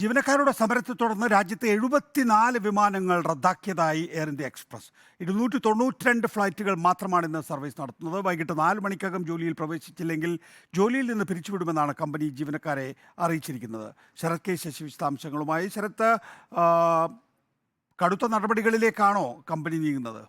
ജീവനക്കാരുടെ സമരത്തെ തുടർന്ന് രാജ്യത്തെ 74 വിമാനങ്ങൾ റദ്ദാക്കിയതായി എയർ ഇന്ത്യ എക്സ്പ്രസ്. 292 ഫ്ലൈറ്റുകൾ മാത്രമാണ് ഇന്ന് സർവീസ് നടത്തുന്നത്. വൈകിട്ട് 4 മണിക്കകം ജോലിയിൽ പ്രവേശിച്ചില്ലെങ്കിൽ ജോലിയിൽ നിന്ന് പിരിച്ചുവിടുമെന്നാണ് കമ്പനി ജീവനക്കാരെ അറിയിച്ചിരിക്കുന്നത്. ശരത് കെ ശശി വിശദാംശങ്ങളുമായി. ശരത്ത്, കടുത്ത നടപടികളിലേക്കാണോ കമ്പനി നീങ്ങുന്നത്?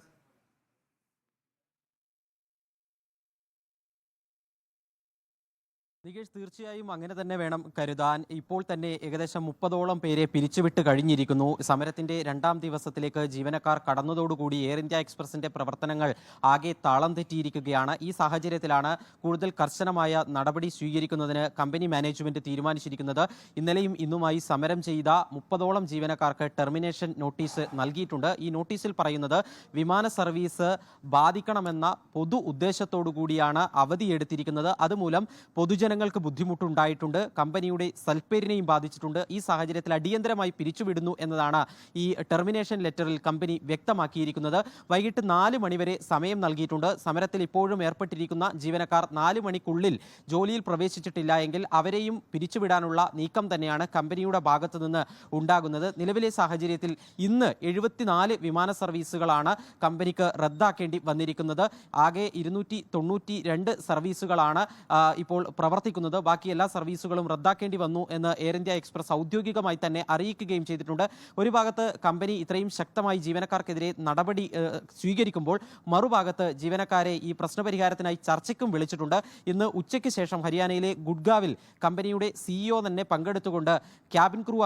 നികേഷ്, തീർച്ചയായും അങ്ങനെ തന്നെ വേണം കരുതാൻ. ഇപ്പോൾ തന്നെ ഏകദേശം 30ഓളം പേരെ പിരിച്ചുവിട്ട് കഴിഞ്ഞിരിക്കുന്നു. സമരത്തിന്റെ 2ാം ദിവസത്തിലേക്ക് ജീവനക്കാർ കടന്നതോടുകൂടി എയർ ഇന്ത്യ എക്സ്പ്രസിന്റെ പ്രവർത്തനങ്ങൾ ആകെ താളം തെറ്റിയിരിക്കുകയാണ്. ഈ സാഹചര്യത്തിലാണ് കൂടുതൽ കർശനമായ നടപടി സ്വീകരിക്കുന്നതിന് കമ്പനി മാനേജ്മെന്റ് തീരുമാനിച്ചിരിക്കുന്നത്. ഇന്നലെയും ഇന്നുമായി സമരം ചെയ്ത 30ഓളം ജീവനക്കാർക്ക് ടെർമിനേഷൻ നോട്ടീസ് നൽകിയിട്ടുണ്ട്. ഈ നോട്ടീസിൽ പറയുന്നത് വിമാന സർവീസ് ബാധിക്കണമെന്ന പൊതു ഉദ്ദേശത്തോടു കൂടിയാണ് അവധിയെടുത്തിരിക്കുന്നത്. അതുമൂലം പൊതുജനങ്ങൾക്ക് ബുദ്ധിമുട്ടുണ്ടായിട്ടുണ്ട്, കമ്പനിയുടെ സൽപ്പേരിനെയും ബാധിച്ചിട്ടുണ്ട്. ഈ സാഹചര്യത്തിൽ അടിയന്തരമായി പിരിച്ചുവിടുന്നു എന്നതാണ് ഈ ടെർമിനേഷൻ ലെറ്ററിൽ കമ്പനി വ്യക്തമാക്കിയിരിക്കുന്നത്. വൈകിട്ട് 4 മണിവരെ സമയം നൽകിയിട്ടുണ്ട്. സമരത്തിൽ ഇപ്പോഴും ഏർപ്പെട്ടിരിക്കുന്ന ജീവനക്കാർ 4 മണിക്കുള്ളിൽ ജോലിയിൽ പ്രവേശിച്ചിട്ടില്ല എങ്കിൽ അവരെയും പിരിച്ചുവിടാനുള്ള നീക്കം തന്നെയാണ് കമ്പനിയുടെ ഭാഗത്തു നിന്ന് ഉണ്ടാകുന്നത്. നിലവിലെ സാഹചര്യത്തിൽ ഇന്ന് 74 വിമാന സർവീസുകളാണ് കമ്പനിക്ക് റദ്ദാക്കേണ്ടി വന്നിരിക്കുന്നത്. ആകെ 292 സർവീസുകളാണ് ഇപ്പോൾ പ്രവർത്തിക്കുന്നത്. ബാക്കി എല്ലാ സർവീസുകളും റദ്ദാക്കേണ്ടി വന്നു എന്ന് എയർ ഇന്ത്യ എക്സ്പ്രസ് ഔദ്യോഗികമായി തന്നെ അറിയിക്കുകയും ചെയ്തിട്ടുണ്ട്. ഒരു ഭാഗത്ത് കമ്പനി ഇത്രയും ശക്തമായി ജീവനക്കാർക്കെതിരെ നടപടി സ്വീകരിക്കുമ്പോൾ മറുഭാഗത്ത് ജീവനക്കാരെ ഈ പ്രശ്നപരിഹാരത്തിനായി ചർച്ചയ്ക്കും വിളിച്ചിട്ടുണ്ട്. ഇന്ന് ഉച്ചയ്ക്ക് ശേഷം ഹരിയാനയിലെ ഗുഡ്ഗാവിൽ കമ്പനിയുടെ CEO തന്നെ പങ്കെടുത്തുകൊണ്ട് ക്യാബിൻ ക്രൂ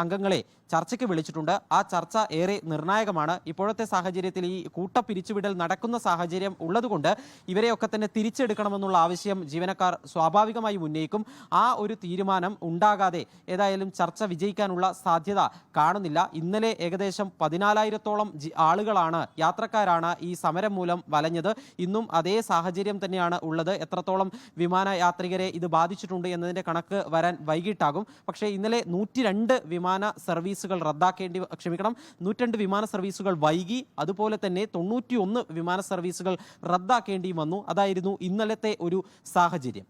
അംഗങ്ങളെ ചർച്ചയ്ക്ക് വിളിച്ചിട്ടുണ്ട്. ആ ചർച്ച ഏറെ നിർണായകമാണ്. ഇപ്പോഴത്തെ സാഹചര്യത്തിൽ ഈ കൂട്ടപ്പിരിച്ചുവിടൽ നടക്കുന്ന സാഹചര്യം ഉള്ളതുകൊണ്ട് ഇവരെയൊക്കെ തന്നെ തിരിച്ചെടുക്കണമെന്നുള്ള ആവശ്യം ജീവനക്കാർ സ്വാഭാവികമായി ഉന്നയിക്കും. ആ ഒരു തീരുമാനം ഉണ്ടാകാതെ ഏതായാലും ചർച്ച വിജയിക്കാനുള്ള സാധ്യത കാണുന്നില്ല. ഇന്നലെ ഏകദേശം 14,000-ഓളം ആളുകളാണ്, യാത്രക്കാരാണ് ഈ സമരം മൂലം വലഞ്ഞത്. ഇന്നും അതേ സാഹചര്യം തന്നെയാണ് ഉള്ളത്. എത്രത്തോളം വിമാന യാത്രികരെ ഇത് ബാധിച്ചിട്ടുണ്ട് എന്നതിൻ്റെ കണക്ക് വരാൻ വൈകിട്ടാകും. പക്ഷേ ഇന്നലെ 102 വിമാന സർവീസുകൾ 102 വിമാന സർവീസുകൾ വൈകി. അതുപോലെ തന്നെ 91 വിമാന സർവീസുകൾ റദ്ദാക്കേണ്ടി വന്നു. അതായിരുന്നു ഇന്നലത്തെ ഒരു സാഹചര്യം.